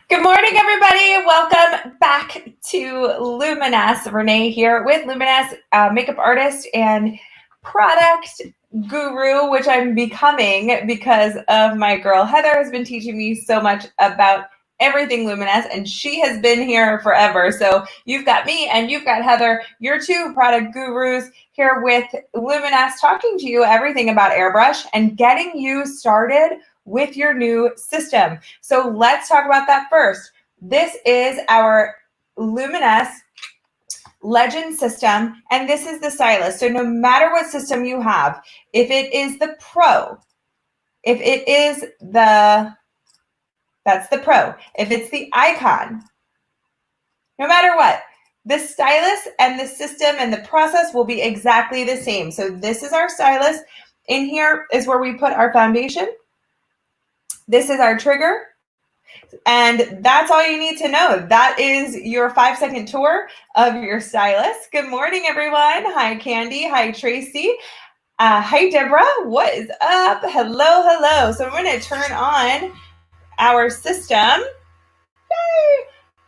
Good morning, everybody. Welcome back to Luminous. Renee here with Luminous, makeup artist and product guru, which I'm becoming because of my girl Heather has been teaching me so much about everything Luminous, and she has been here forever. So you've got me and you've got Heather, your two product gurus here with Luminous, talking to you everything about Airbrush and getting you started with your new system. So let's talk about that first. This is our Luminous Legend system, and this is the stylus. So no matter what system you have, if it is the Pro, if it is that's the Pro. If it's the Icon, no matter what, the stylus and the system and the process will be exactly the same. So this is our stylus. In here is where we put our foundation. This is our trigger. And that's all you need to know. That is your 5-second tour of your stylus. Good morning, everyone. Hi, Candy. Hi, Tracy. Hi, Deborah. What is up? Hello, hello. So I'm going to turn on our system. Yay!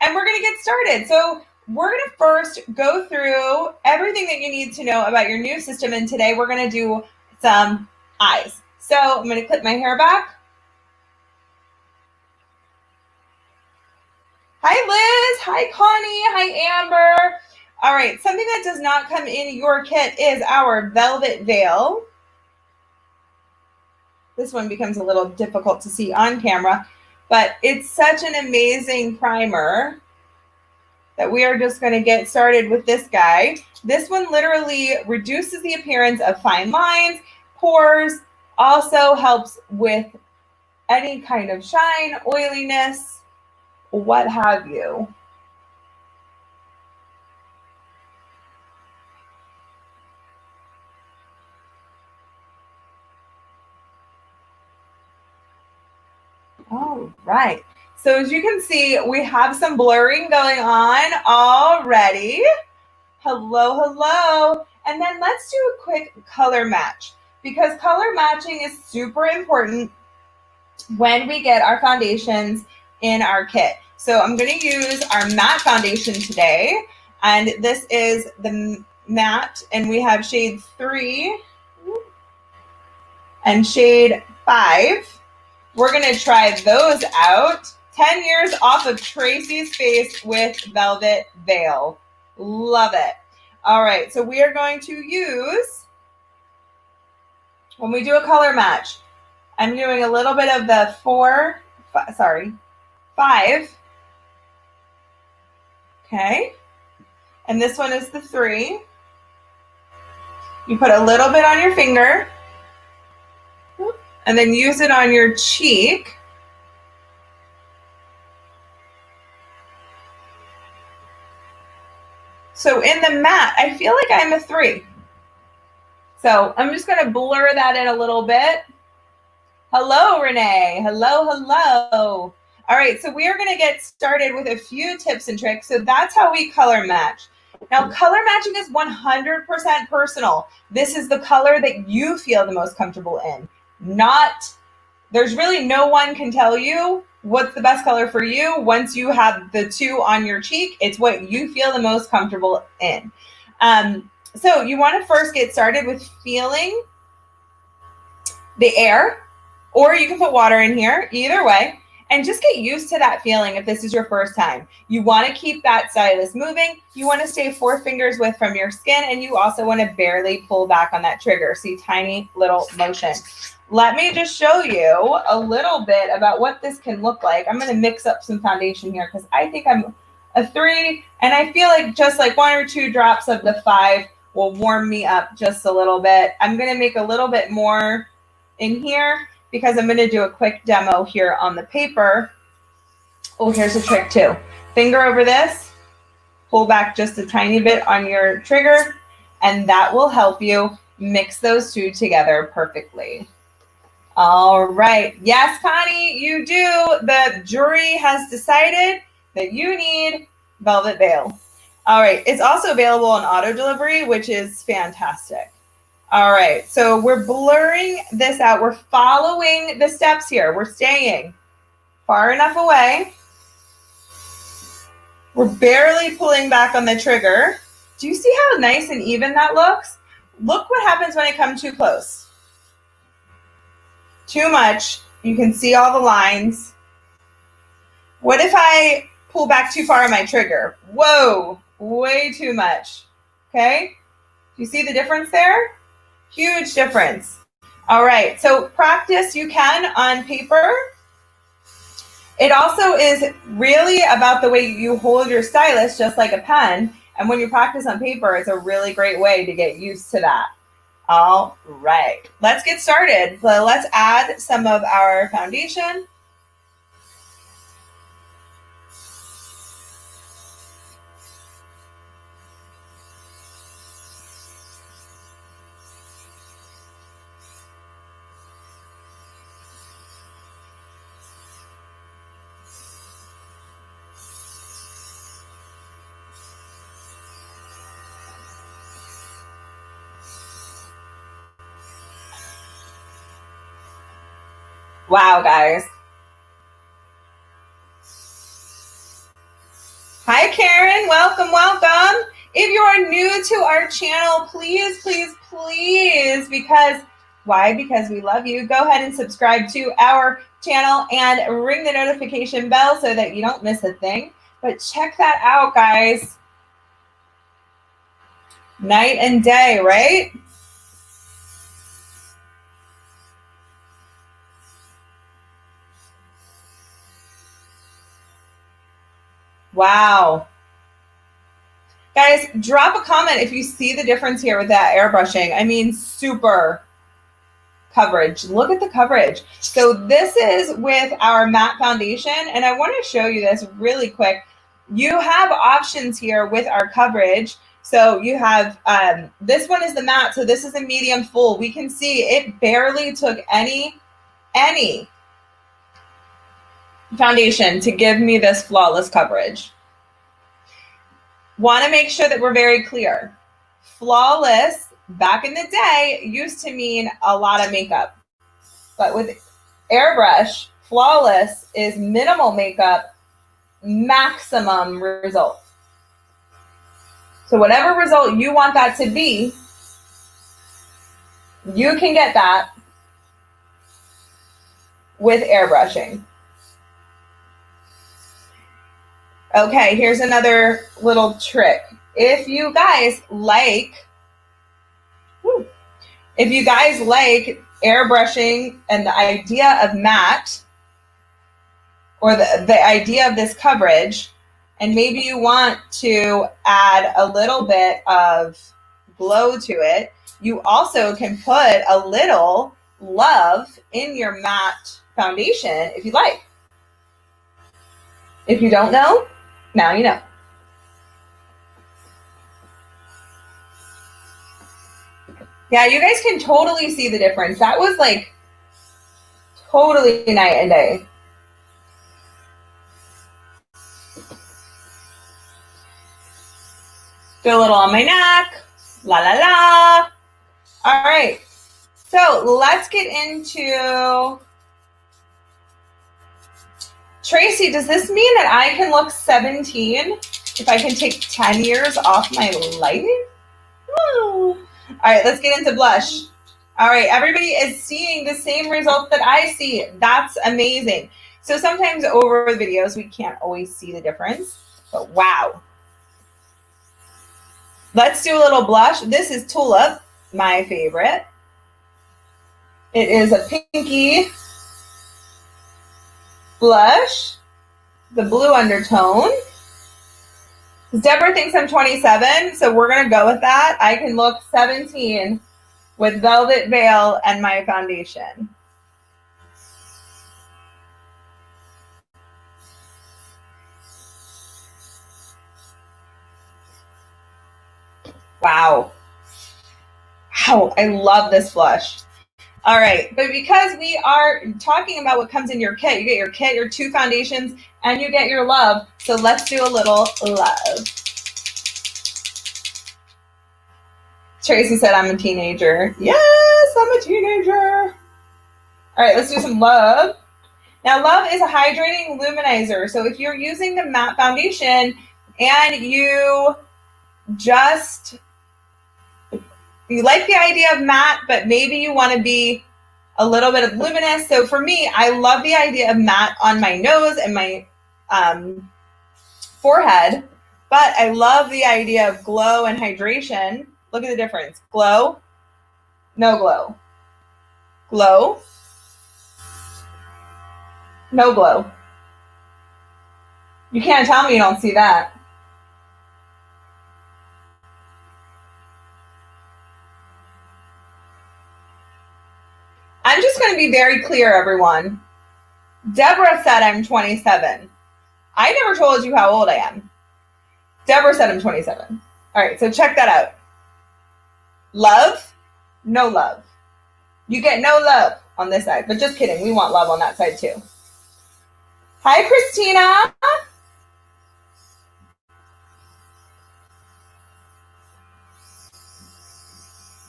And we're going to get started. So we're going to first go through everything that you need to know about your new system. And today we're going to do some eyes. So I'm going to clip my hair back. Hi, Liz. Hi, Connie. Hi, Amber. All right, something that does not come in your kit is our velvet veil. This one becomes a little difficult to see on camera, but it's such an amazing primer that we are just going to get started with this guy. This one literally reduces the appearance of fine lines, pores, also helps with any kind of shine, oiliness, what have you. All right. So as you can see, we have some blurring going on already. Hello, hello. And then let's do a quick color match, because color matching is super important when we get our foundations in our kit. So I'm going to use our matte foundation today. And this is the matte, and we have shade 3 and shade 5. We're going to try those out. 10 years off of Tracy's face with Velvet Veil. Love it. All right, so we are going to use, when we do a color match, I'm doing a little bit of the 5. Okay. And this one is the 3. You put a little bit on your finger, and then use it on your cheek. So in the matte, I feel like I'm a 3. So I'm just going to blur that in a little bit. Hello, Renee. Hello, hello. All right, so we are going to get started with a few tips and tricks. So that's how we color match. Now, color matching is 100% personal. This is the color that you feel the most comfortable in. There's really no one can tell you what's the best color for you. Once you have the 2 on your cheek, it's what you feel the most comfortable in. So you want to first get started with feeling the air, or you can put water in here, either way, and just get used to that feeling if this is your first time. You want to keep that stylus moving. You want to stay 4 fingers width from your skin, and you also want to barely pull back on that trigger. See, tiny little motion. Let me just show you a little bit about what this can look like. I'm going to mix up some foundation here because I think I'm a 3, and I feel like just like 1 or 2 drops of the 5 will warm me up just a little bit. I'm going to make a little bit more in here because I'm going to do a quick demo here on the paper. Oh, here's a trick too. Finger over this, pull back just a tiny bit on your trigger, and that will help you mix those 2 together perfectly. All right. Yes, Connie, you do. The jury has decided that you need Velvet Veil. All right. It's also available on auto delivery, which is fantastic. All right. So we're blurring this out. We're following the steps here. We're staying far enough away We're barely pulling back on the trigger. Do you see how nice and even that looks? Look what happens when it comes too close. Too much. You can see all the lines. What if I pull back too far on my trigger? Whoa, way too much. Okay? Do you see the difference there? Huge difference. All right, so practice you can on paper. It also is really about the way you hold your stylus, just like a pen. And when you practice on paper, it's a really great way to get used to that. All right, let's get started. So let's add some of our foundation. Wow, guys. Hi, Karen. Welcome, welcome. If you are new to our channel, please, please, please, why? Because we love you. Go ahead and subscribe to our channel and ring the notification bell so that you don't miss a thing. But check that out, guys. Night and day, right? Wow. Guys, drop a comment if you see the difference here with that airbrushing. I mean, super coverage. Look at the coverage. So this is with our matte foundation, and I want to show you this really quick. You have options here with our coverage. So you have, this one is the matte, so this is a medium full. We can see it barely took any foundation to give me this flawless coverage. Want to make sure that we're very clear. Flawless, back in the day, used to mean a lot of makeup. But with airbrush, flawless is minimal makeup, maximum result. So whatever result you want that to be, you can get that with airbrushing. Okay, here's another little trick. If you guys like airbrushing and the idea of matte, or the idea of this coverage, and maybe you want to add a little bit of glow to it, you also can put a little love in your matte foundation if you like. If you don't know, now you know. Yeah, you guys can totally see the difference. That was like totally night and day. Do a little on my neck. La la la. All right. So let's get into... Tracy, does this mean that I can look 17 if I can take 10 years off my life? All right, let's get into blush. All right, everybody is seeing the same result that I see. That's amazing. So sometimes over videos, we can't always see the difference, but wow. Let's do a little blush. This is Tulip, my favorite. It is a pinky blush, the blue undertone. Deborah thinks I'm 27, so we're going to go with that. I can look 17 with Velvet Veil and my foundation. Wow. Wow, I love this blush. All right, but because we are talking about what comes in your kit, you get your kit, your 2 foundations, and you get your love. So let's do a little love. Tracy said I'm a teenager. Yes, I'm a teenager. All right, let's do some love. Now, love is a hydrating luminizer. So if you're using the matte foundation, and you like the idea of matte, but maybe you want to be a little bit of luminous. So for me, I love the idea of matte on my nose and my forehead, but I love the idea of glow and hydration. Look at the difference. Glow, no glow. Glow, no glow. You can't tell me you don't see that. I'm just going to be very clear, everyone. Deborah said I'm 27. I never told you how old I am. Deborah said I'm 27. All right, so check that out. Love, no love. You get no love on this side, but just kidding. We want love on that side too. Hi, Christina.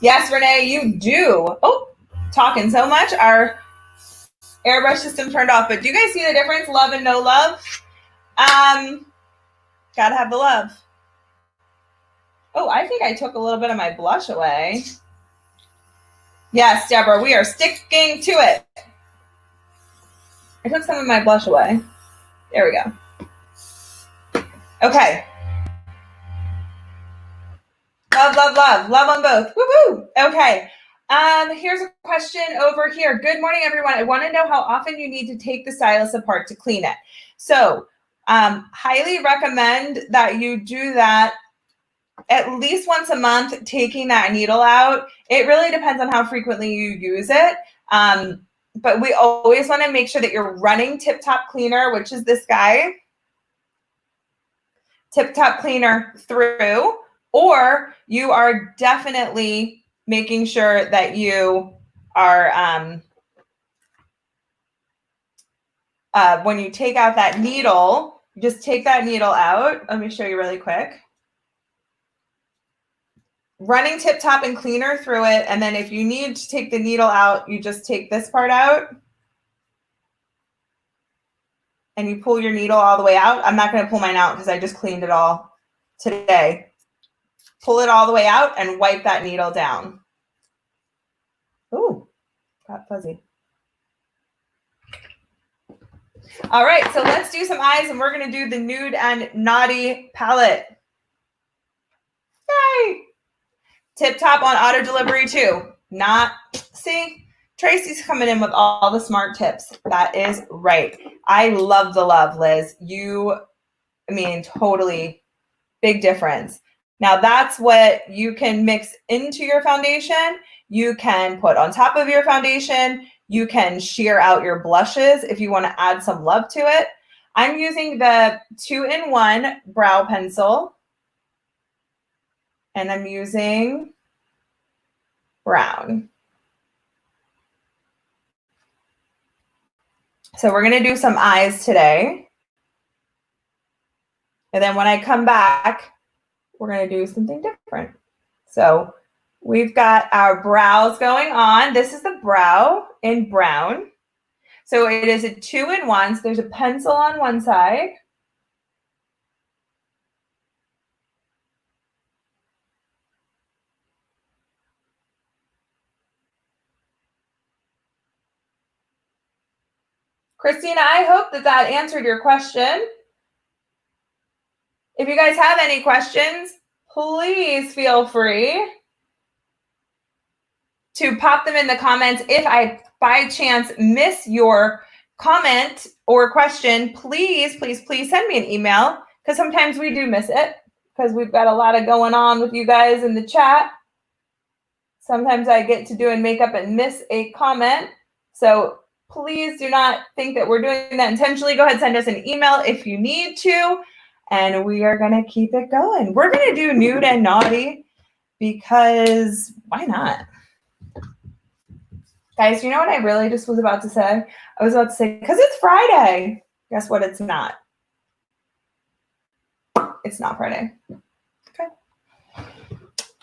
Yes, Renee, you do. Oh, talking so much. Our airbrush system turned off, but do you guys see the difference? Love and no love? Gotta have the love. Oh, I think I took a little bit of my blush away. Yes, Deborah, we are sticking to it. I took some of my blush away. There we go. Okay. Love, love, love. Love on both. Woo-hoo. Okay. Here's a question over here. Good morning, everyone. I want to know how often you need to take the stylus apart to clean it. So, highly recommend that you do that at least once a month, taking that needle out. It really depends on how frequently you use it. But we always want to make sure that you're running Tip Top Cleaner, which is this guy, Tip Top Cleaner through, or you are definitely making sure that you are, when you take out that needle, just take that needle out. Let me show you really quick. Running Tip Top and Cleaner through it, and then if you need to take the needle out, you just take this part out and you pull your needle all the way out. I'm not going to pull mine out because I just cleaned it all today. Pull it all the way out and wipe that needle down. Ooh, got fuzzy. All right, so let's do some eyes, and we're going to do the Nude and Naughty palette. Yay! Tip Top on auto delivery too. See, Tracy's coming in with all the smart tips. That is right. I love the love, Liz. Totally big difference. Now that's what you can mix into your foundation. You can put on top of your foundation. You can sheer out your blushes if you want to add some love to it. I'm using the 2-in-1 brow pencil. And I'm using brown. So we're going to do some eyes today. And then when I come back, we're going to do something different. So we've got our brows going on. This is the brow in brown. So it is a 2-in-1. So there's a pencil on one side. Christina, I hope that answered your question. If you guys have any questions, please feel free to pop them in the comments. If I, by chance, miss your comment or question, please, please, please send me an email, because sometimes we do miss it because we've got a lot of going on with you guys in the chat. Sometimes I get to doing makeup and miss a comment. So please do not think that we're doing that intentionally. Go ahead and send us an email if you need to. And we are going to keep it going. We're going to do Nude and Naughty because why not? Guys, you know what I really just was about to say? I was about to say, because it's Friday. Guess what? It's not. It's not Friday. Okay.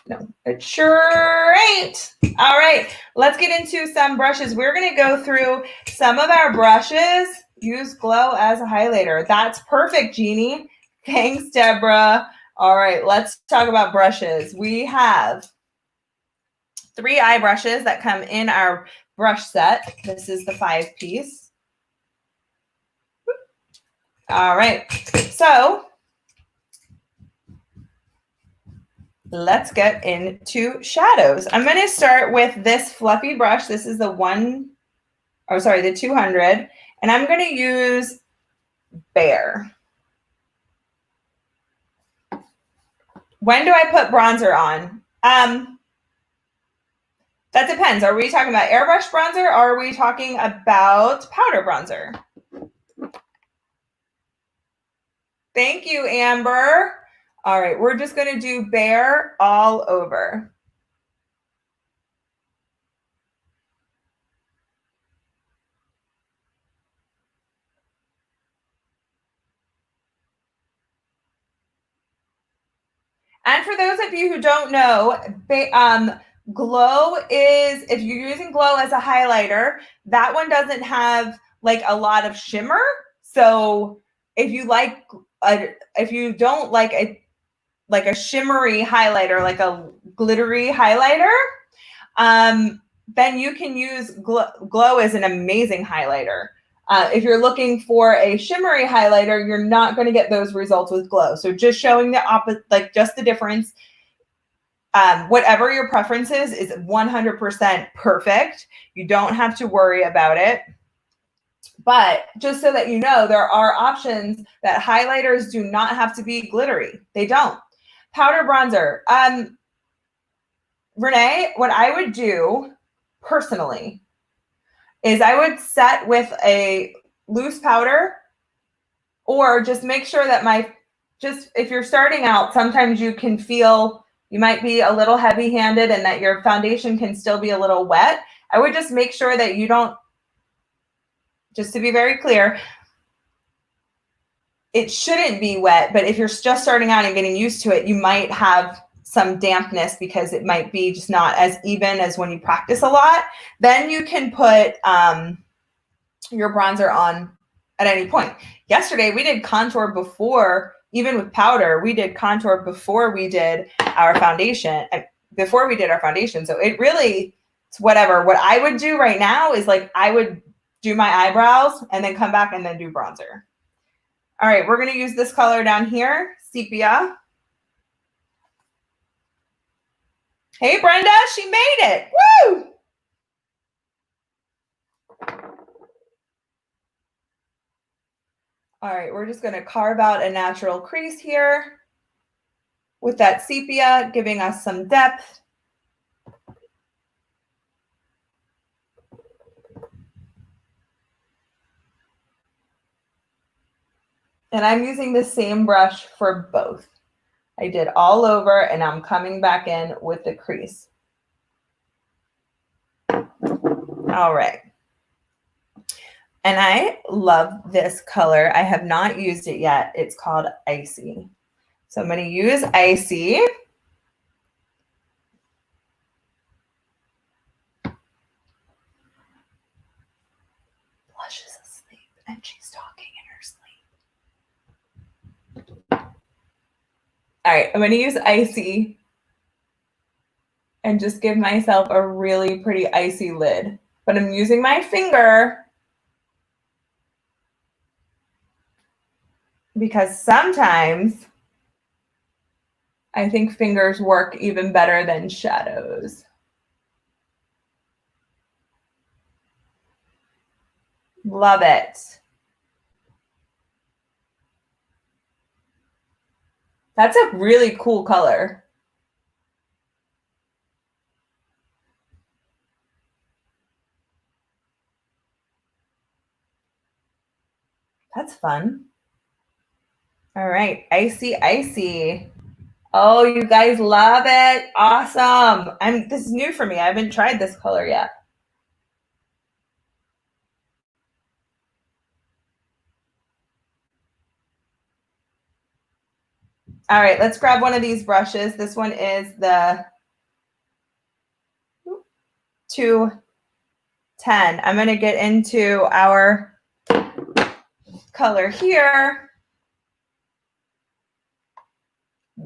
No, it sure ain't. All right, let's get into some brushes. We're going to go through some of our brushes. Use glow as a highlighter. That's perfect, Jeannie. Thanks, Deborah. All right, let's talk about brushes. We have 3 eye brushes that come in our brush set. This is the 5-piece. All right, so let's get into shadows. I'm going to start with this fluffy brush. This is the 200, and I'm going to use Bare. When do I put bronzer on? That depends. Are we talking about airbrush bronzer or are we talking about powder bronzer? Thank you, Amber. All right, we're just going to do Bare all over. And for those of you who don't know, Glow is, if you're using Glow as a highlighter, that one doesn't have like a lot of shimmer. So if you don't like a shimmery highlighter, like a glittery highlighter, then you can use Glow as an amazing highlighter. If you're looking for a shimmery highlighter, you're not going to get those results with Glow. So just showing the opposite, like just the difference. Whatever your preference is 100% perfect. You don't have to worry about it. But just so that you know, there are options that highlighters do not have to be glittery. They don't. Powder bronzer. Renee, what I would do personally is I would set with a loose powder, or just make sure that if you're starting out, sometimes you can feel you might be a little heavy-handed and that your foundation can still be a little wet. I would just make sure that you don't, just to be very clear, it shouldn't be wet, but if you're just starting out and getting used to it, you might have some dampness because it might be just not as even as when you practice a lot. Then you can put your bronzer on at any point. Yesterday, we did contour before, even with powder, we did contour before we did our foundation, So it really, it's whatever. What I would do right now is like, I would do my eyebrows and then come back and then do bronzer. All right, we're going to use this color down here, Sepia. Hey, Brenda, she made it. Woo! All right, we're just going to carve out a natural crease here with that sepia, giving us some depth. And I'm using the same brush for both. I did all over and I'm coming back in with the crease. All right. And I love this color. I have not used it yet. It's called Icy. So I'm going to use Icy. Blush is asleep and she's talking in her sleep. All right, I'm going to use Icy and just give myself a really pretty icy lid. But I'm using my finger because sometimes I think fingers work even better than shadows. Love it. That's a really cool color. That's fun. All right, Icy, Icy. Oh, you guys love it. Awesome. This is new for me. I haven't tried this color yet. All right, let's grab one of these brushes. This one is the 210. I'm going to get into our color here.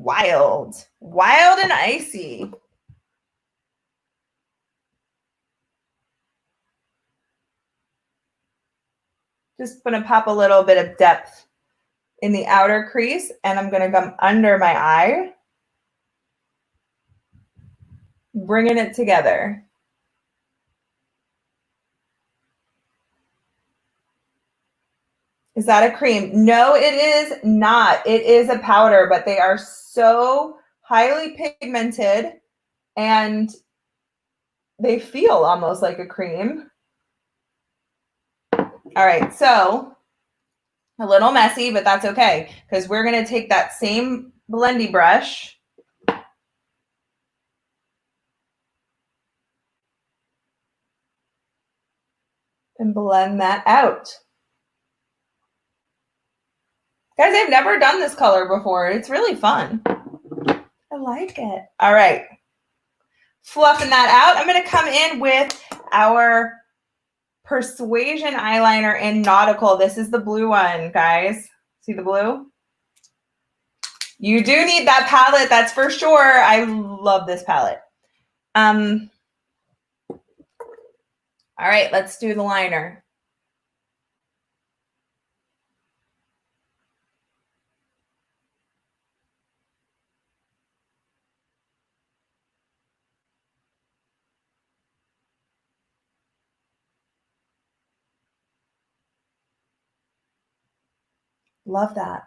wild, wild and icy. Just gonna pop a little bit of depth in the outer crease, and I'm gonna come under my eye, bringing it together. Is that a cream? No, it is not. It is a powder, but they are so highly pigmented and they feel almost like a cream. All right, so a little messy, but that's okay because we're going to take that same blendy brush and blend that out. Guys, I've never done this color before. It's really fun. I like it. All right. Fluffing that out. I'm going to come in with our Persuasion eyeliner in Nautical. This is the blue one, guys. See the blue? You do need that palette, that's for sure. I love this palette. All right, let's do the liner. Love that.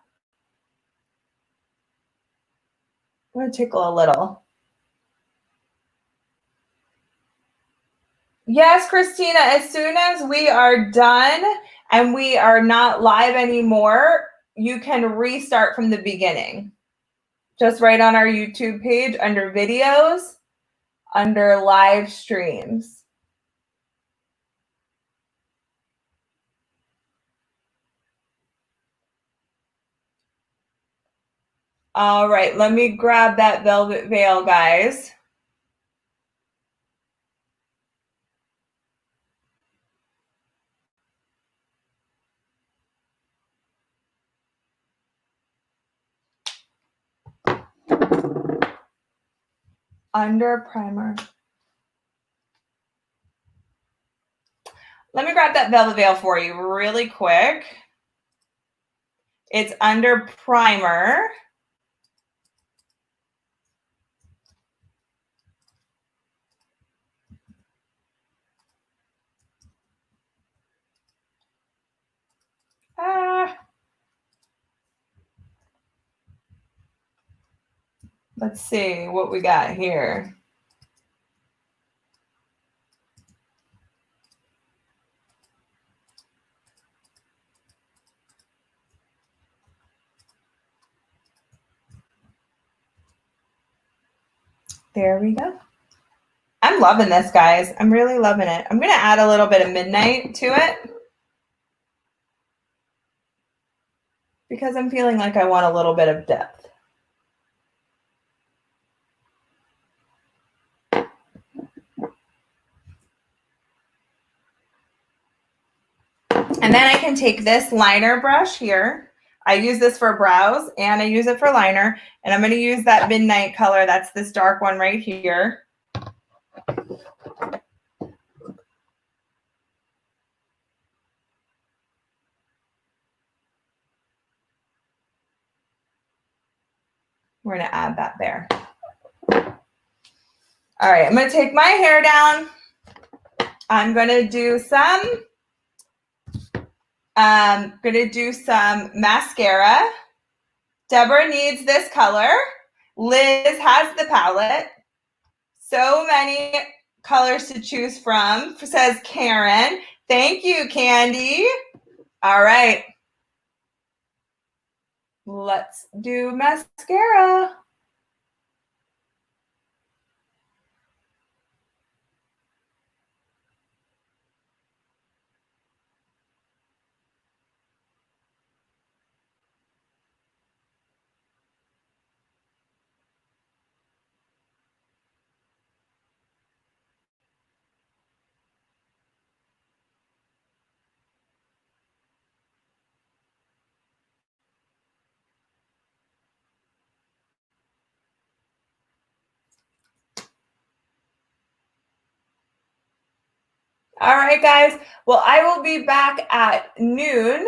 I'm going to tickle a little. Yes, Christina, as soon as we are done and we are not live anymore, you can restart from the beginning. Just right on our YouTube page under videos, under live streams. All right, let me grab that velvet veil, guys. Under primer. Let me grab that velvet veil for you really quick. It's under primer. Let's see what we got here. There we go. I'm loving this, guys. I'm really loving it. I'm going to add a little bit of Midnight to it because I'm feeling like I want a little bit of depth. And then I can take this liner brush here. I use this for brows and I use it for liner. And I'm going to use that Midnight color. That's this dark one right here. We're going to add that there. All right, I'm going to take my hair down. I'm going to do some mascara. Deborah needs this color. Liz has the palette. So many colors to choose from, says Karen. Thank you, Candy. All right. Let's do mascara. All right, guys. Well, I will be back at noon.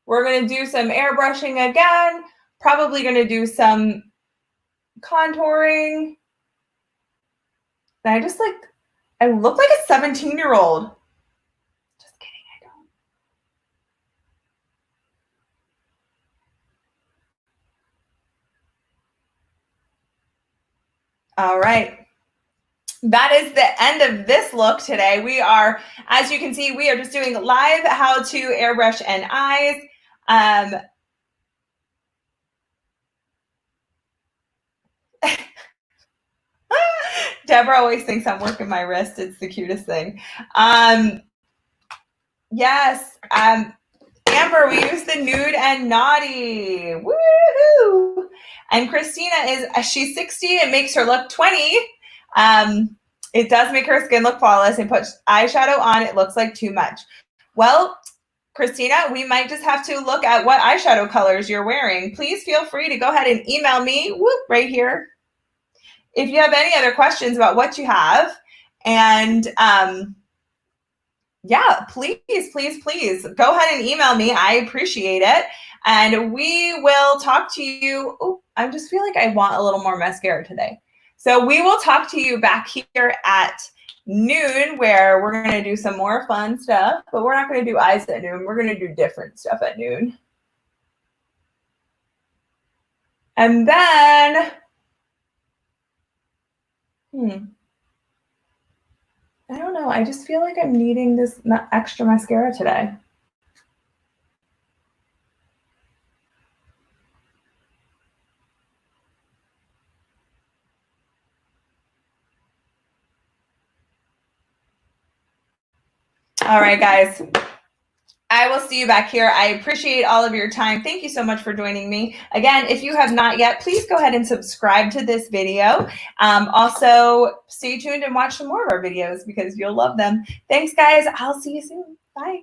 We're going to do some airbrushing again. Probably going to do some contouring. And I look like a 17-year-old. Just kidding, I don't. All right. That is the end of this look today. We are, as you can see, we are just doing live how to airbrush and eyes. Deborah always thinks I'm working my wrist. It's the cutest thing. Yes. Amber, we use the nude and naughty. Woohoo! And Christina she's 60. It makes her look 20. It does make her skin look flawless and puts eyeshadow on. It looks like too much. Well, Christina, we might just have to look at what eyeshadow colors you're wearing. Please feel free to go ahead and email me right here if you have any other questions about what you have. And yeah, please go ahead and email me. I appreciate it. And we will talk to you. Oh, I just feel like I want a little more mascara today. So we will talk to you back here at noon, where we're going to do some more fun stuff, but we're not going to do eyes at noon. We're going to do different stuff at noon. And then, I don't know. I just feel like I'm needing this extra mascara today. All right, guys. I will see you back here. I appreciate all of your time. Thank you so much for joining me. Again, if you have not yet, please go ahead and subscribe to this video. Also, stay tuned and watch some more of our videos because you'll love them. Thanks, guys. I'll see you soon. Bye.